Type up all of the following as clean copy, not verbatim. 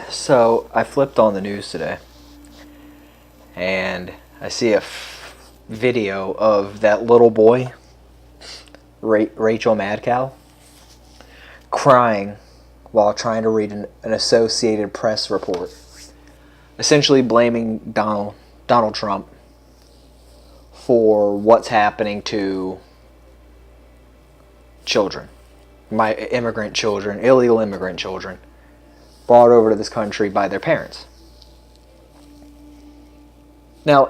So I flipped on the news today, and I see a video of that little boy, Rachel MaddCow, crying while trying to read an Associated Press report, essentially blaming Donald Trump for what's happening to children, my immigrant children, illegal immigrant children, brought over to this country by their parents. Now,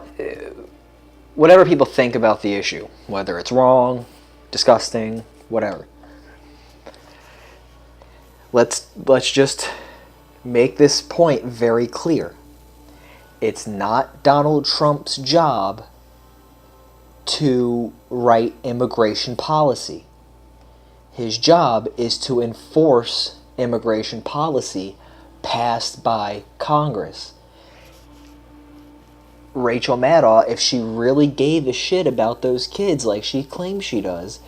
whatever people think about the issue, whether it's wrong, disgusting, whatever, let's just make this point very clear. It's not Donald Trump's job to write immigration policy. His job is to enforce immigration policy passed by Congress. Rachel Maddow, if she really gave a shit about those kids like she claims she does,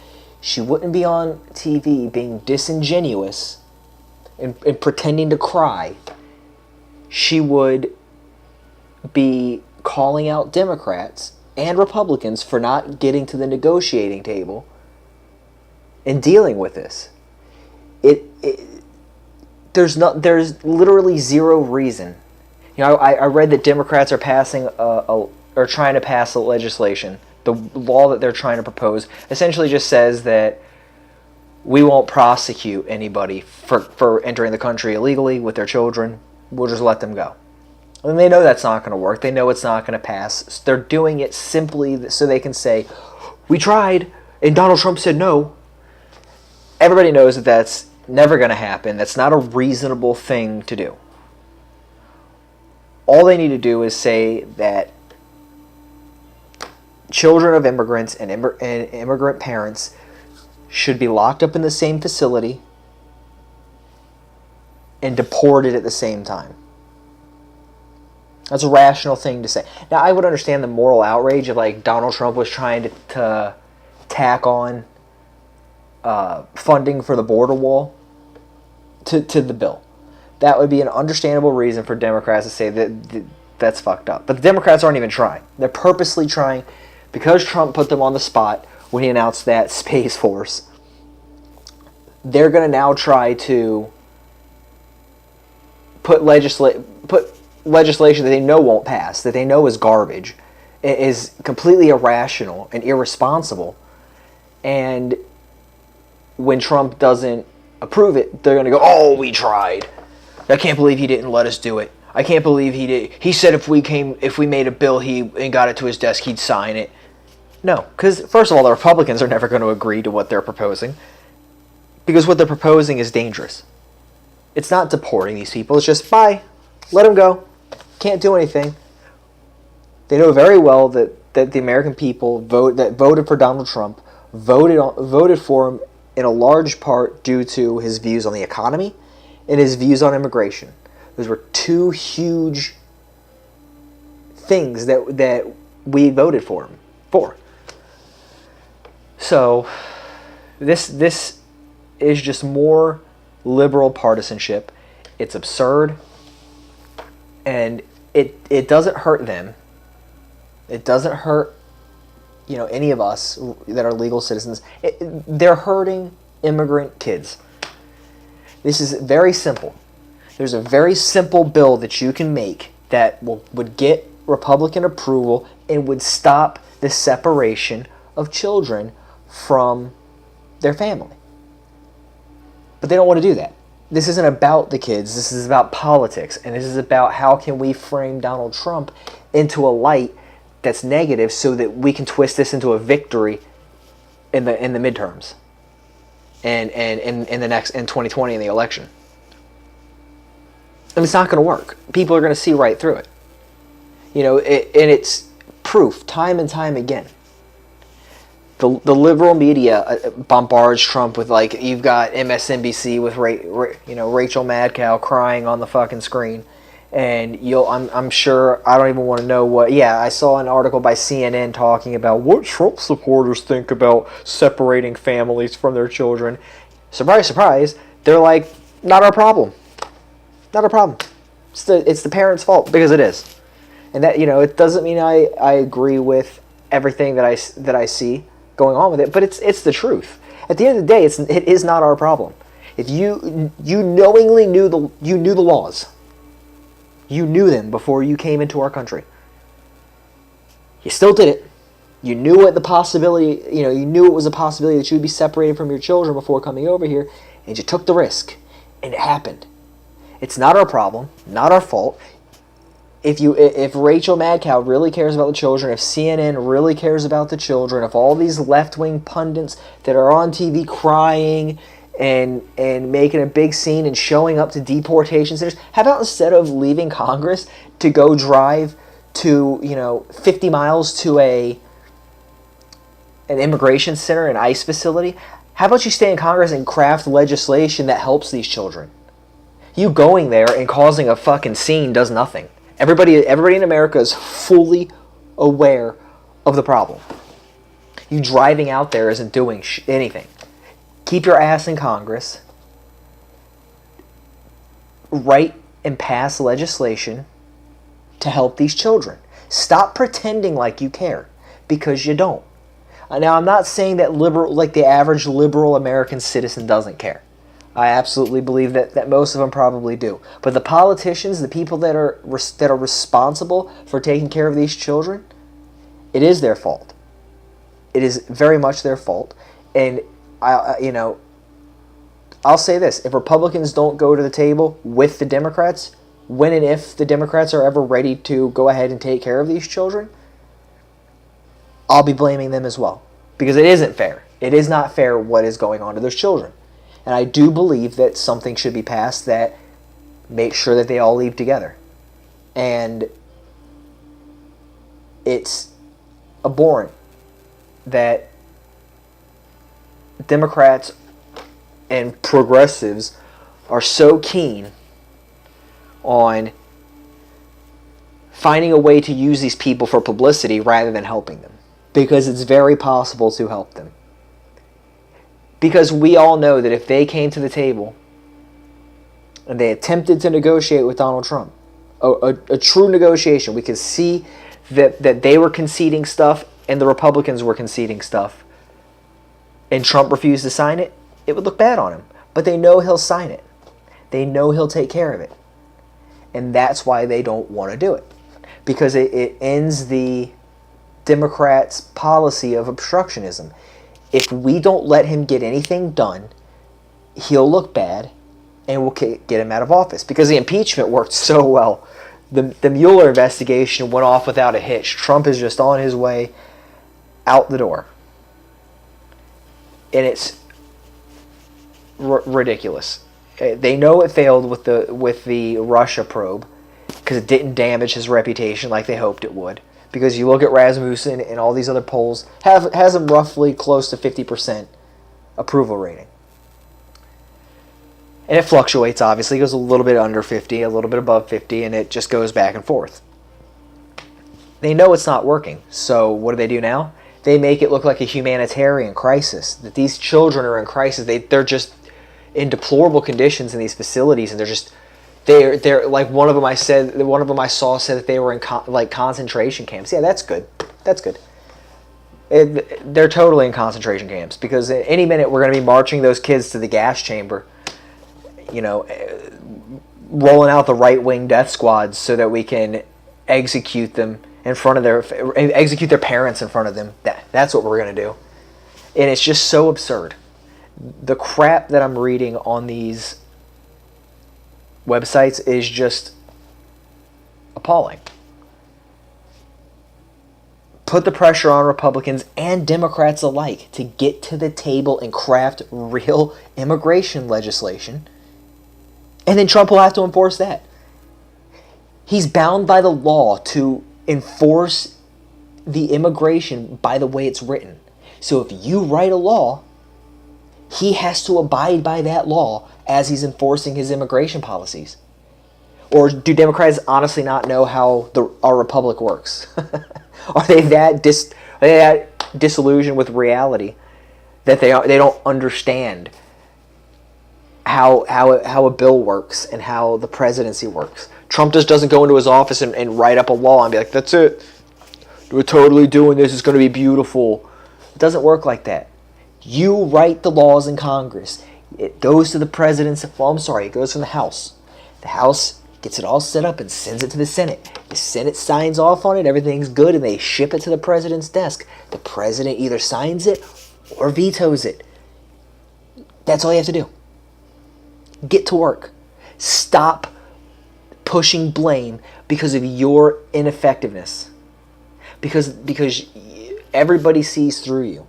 she wouldn't be on TV being disingenuous and pretending to cry. She would be calling out Democrats and Republicans for not getting to the negotiating table and dealing with this. There's literally zero reason. You know, I read that Democrats are trying to pass a legislation. The law that they're trying to propose essentially just says that we won't prosecute anybody for entering the country illegally with their children. We'll just let them go. And they know that's not going to work. They know it's not going to pass. So they're doing it simply so they can say, we tried, and Donald Trump said no. Everybody knows that that's never going to happen. That's not a reasonable thing to do. All they need to do is say that children of immigrants and immigrant parents should be locked up in the same facility and deported at the same time. That's a rational thing to say. Now, I would understand the moral outrage if, like, Donald Trump was trying to tack on funding for the border wall to the bill. That would be an understandable reason for Democrats to say that that's fucked up. But the Democrats aren't even trying. They're purposely trying, because Trump put them on the spot when he announced that Space Force. They're going to now try to put legislation that they know won't pass, that they know is garbage, is completely irrational and irresponsible. And when Trump doesn't approve it, they're going to go, oh, we tried. I can't believe he didn't let us do it. I can't believe he did. He said if we made a bill and got it to his desk, he'd sign it. No, because first of all, the Republicans are never going to agree to what they're proposing, because what they're proposing is dangerous. It's not deporting these people. It's just, bye, let them go. Can't do anything. They know very well that the American people that voted for Donald Trump voted for him in a large part due to his views on the economy and his views on immigration. Those were two huge things that we voted for him for. So this is just more liberal partisanship. It's absurd, and it doesn't hurt them. It doesn't hurt, any of us that are legal citizens. They're hurting immigrant kids. This is very simple. There's a very simple bill that you can make that would get Republican approval and would stop the separation of children from their family. But they don't want to do that. This isn't about the kids. This is about politics. And this is about how can we frame Donald Trump into a light that's negative so that we can twist this into a victory in the midterms and in 2020 in the election. And it's not going to work. People are going to see right through it. And it's proof time and time again. The liberal media bombards Trump with, like, you've got MSNBC with Rachel MaddCow crying on the fucking screen, and I'm sure, I don't even want to know what. Yeah, I saw an article by CNN talking about what Trump supporters think about separating families from their children. Surprise, surprise, they're like, not our problem. Not a problem. It's the parents' fault, because it is. And that, it doesn't mean I agree with everything that I see going on with it, but it's the truth. At the end of the day, it is not our problem. If you knowingly knew the laws, you knew them before you came into our country. You still did it. You knew what the possibility, you knew it was a possibility that you would be separated from your children before coming over here, and you took the risk, and it happened. It's not our problem, not our fault. If Rachel MaddCow really cares about the children, if CNN really cares about the children, if all these left-wing pundits that are on TV crying and making a big scene and showing up to deportation centers, how about instead of leaving Congress to go drive to 50 miles to an immigration center, an ICE facility, how about you stay in Congress and craft legislation that helps these children? You going there and causing a fucking scene does nothing. Everybody in America is fully aware of the problem. You driving out there isn't doing anything. Keep your ass in Congress. Write and pass legislation to help these children. Stop pretending like you care, because you don't. Now, I'm not saying that the average liberal American citizen doesn't care. I absolutely believe that most of them probably do. But the politicians, the people that are responsible for taking care of these children, it is their fault. It is very much their fault. And I'll say this: if Republicans don't go to the table with the Democrats, when and if the Democrats are ever ready to go ahead and take care of these children, I'll be blaming them as well, because it isn't fair. It is not fair what is going on to those children. And I do believe that something should be passed that makes sure that they all leave together. And it's abhorrent that Democrats and progressives are so keen on finding a way to use these people for publicity rather than helping them. Because it's very possible to help them. Because we all know that if they came to the table and they attempted to negotiate with Donald Trump, a true negotiation, we could see that they were conceding stuff and the Republicans were conceding stuff, and Trump refused to sign it, it would look bad on him. But they know he'll sign it. They know he'll take care of it. And that's why they don't want to do it. Because it ends the Democrats' policy of obstructionism. If we don't let him get anything done, he'll look bad, and we'll get him out of office. Because the impeachment worked so well. The Mueller investigation went off without a hitch. Trump is just on his way out the door. And it's ridiculous. They know it failed with the Russia probe, because it didn't damage his reputation like they hoped it would. Because you look at Rasmussen and all these other polls, has him roughly close to 50% approval rating. And it fluctuates, obviously. It goes a little bit under 50, a little bit above 50, and it just goes back and forth. They know it's not working. So what do they do now? They make it look like a humanitarian crisis. That these children are in crisis. They're just in deplorable conditions in these facilities, and they're like one of them I saw said that they were in concentration camps. Yeah, that's good. That's good. They're totally in concentration camps, because at any minute we're going to be marching those kids to the gas chamber, rolling out the right-wing death squads so that we can execute them execute their parents in front of them. That's what we're going to do. And it's just so absurd. The crap that I'm reading on these websites is just appalling. Put the pressure on Republicans and Democrats alike to get to the table and craft real immigration legislation. And then Trump will have to enforce that. He's bound by the law to enforce the immigration by the way it's written. So if you write a law, he has to abide by that law as he's enforcing his immigration policies. Or do Democrats honestly not know how our republic works? Are they that disillusioned with reality that they don't understand how a bill works and how the presidency works. Trump just doesn't go into his office and write up a law and be like, that's it. We're totally doing this. It's going to be beautiful. It doesn't work like that. You write the laws in Congress. It goes to the president's, well, I'm sorry, it goes from the House. The House gets it all set up and sends it to the Senate. The Senate signs off on it, everything's good, and they ship it to the president's desk. The president either signs it or vetoes it. That's all you have to do. Get to work. Stop pushing blame because of your ineffectiveness. Because everybody sees through you.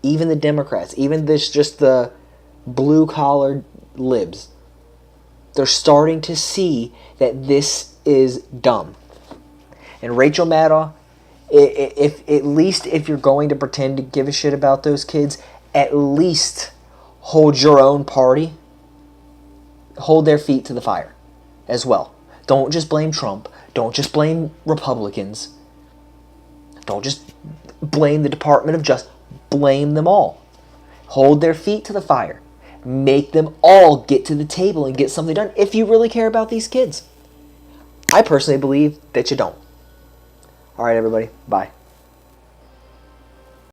Even the Democrats, even just the blue-collar libs. They're starting to see that this is dumb. And Rachel Maddow, if at least if you're going to pretend to give a shit about those kids, at least hold your own party, hold their feet to the fire as well. Don't just blame Trump. Don't just blame Republicans. Don't just blame the Department of Justice. Blame them all. Hold their feet to the fire. Make them all get to the table and get something done if you really care about these kids. I personally believe that you don't. All right, everybody. Bye.